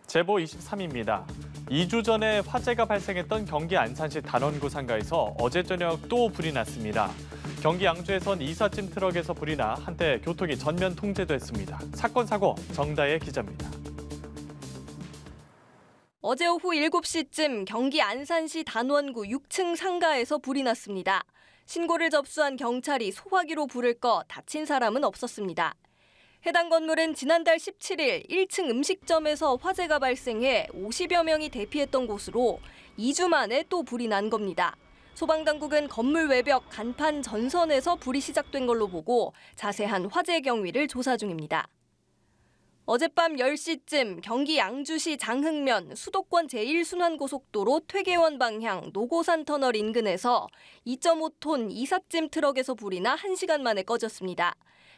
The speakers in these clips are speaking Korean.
제보 23입니다. 2주 전에 화재가 발생했던 경기 안산시 단원구 상가에서 어제 저녁 또 불이 났습니다. 경기 양주에선 이삿짐 트럭에서 불이 나 한때 교통이 전면 통제됐습니다. 사건 사고 정다혜 기자입니다. 어제 오후 7시쯤 경기 안산시 단원구 6층 상가에서 불이 났습니다. 신고를 접수한 경찰이 소화기로 불을 꺼 다친 사람은 없었습니다. 해당 건물은 지난달 17일 1층 음식점에서 화재가 발생해 50여 명이 대피했던 곳으로 2주 만에 또 불이 난 겁니다. 소방당국은 건물 외벽 간판 전선에서 불이 시작된 걸로 보고 자세한 화재 경위를 조사 중입니다. 어젯밤 10시쯤 경기 양주시 장흥면 수도권 제1순환고속도로 퇴계원 방향 노고산 터널 인근에서 2.5톤 이삿짐 트럭에서 불이 나 1시간 만에 꺼졌습니다.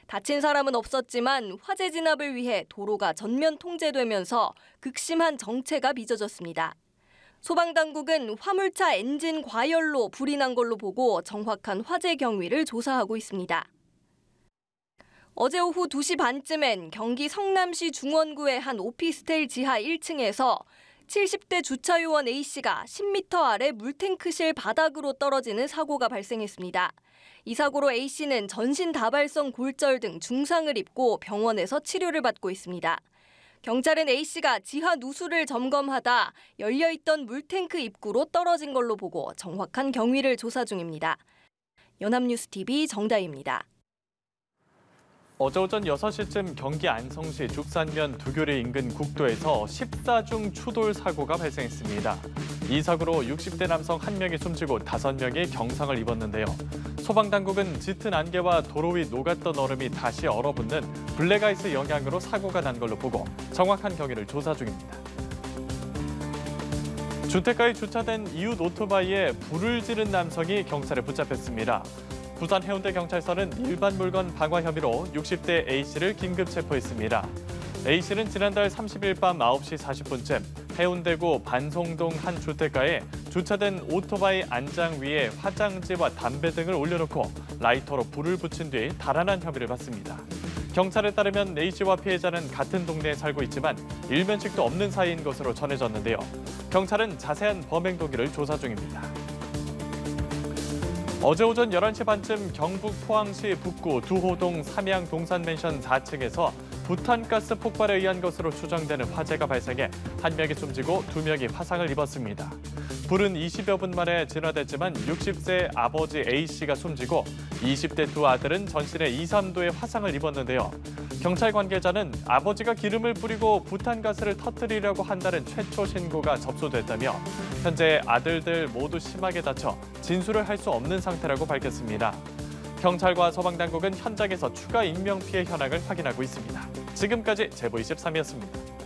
다친 사람은 없었지만 화재 진압을 위해 도로가 전면 통제되면서 극심한 정체가 빚어졌습니다. 소방당국은 화물차 엔진 과열로 불이 난 걸로 보고 정확한 화재 경위를 조사하고 있습니다. 어제 오후 2시 반쯤엔 경기 성남시 중원구의 한 오피스텔 지하 1층에서 70대 주차요원 A씨가 10m 아래 물탱크실 바닥으로 떨어지는 사고가 발생했습니다. 이 사고로 A씨는 전신 다발성 골절 등 중상을 입고 병원에서 치료를 받고 있습니다. 경찰은 A씨가 지하 누수를 점검하다 열려있던 물탱크 입구로 떨어진 걸로 보고 정확한 경위를 조사 중입니다. 연합뉴스TV 정다희입니다. 어제 오전 6시쯤 경기 안성시 죽산면 두교리 인근 국도에서 14중 추돌 사고가 발생했습니다. 이 사고로 60대 남성 1명이 숨지고 5명이 경상을 입었는데요. 소방당국은 짙은 안개와 도로 위 녹았던 얼음이 다시 얼어붙는 블랙아이스 영향으로 사고가 난 걸로 보고 정확한 경위를 조사 중입니다. 주택가에 주차된 이웃 오토바이에 불을 지른 남성이 경찰에 붙잡혔습니다. 부산 해운대 경찰서는 일반 물건 방화 혐의로 60대 A씨를 긴급 체포했습니다. A씨는 지난달 30일 밤 9시 40분쯤 해운대구 반송동 한 주택가에 주차된 오토바이 안장 위에 화장지와 담배 등을 올려놓고 라이터로 불을 붙인 뒤 달아난 혐의를 받습니다. 경찰에 따르면 A씨와 피해자는 같은 동네에 살고 있지만 일면식도 없는 사이인 것으로 전해졌는데요. 경찰은 자세한 범행 동기를 조사 중입니다. 어제 오전 11시 반쯤 경북 포항시 북구 두호동 삼양 동산맨션 4층에서 부탄가스 폭발에 의한 것으로 추정되는 화재가 발생해 1명이 숨지고 2명이 화상을 입었습니다. 불은 20여 분 만에 진화됐지만 60세 아버지 A씨가 숨지고 20대 두 아들은 전신에 2, 3도의 화상을 입었는데요. 경찰 관계자는 아버지가 기름을 뿌리고 부탄가스를 터뜨리려고 한다는 최초 신고가 접수됐다며 현재 아들들 모두 심하게 다쳐 진술을 할 수 없는 상태라고 밝혔습니다. 경찰과 소방당국은 현장에서 추가 인명피해 현황을 확인하고 있습니다. 지금까지 제보 23이었습니다.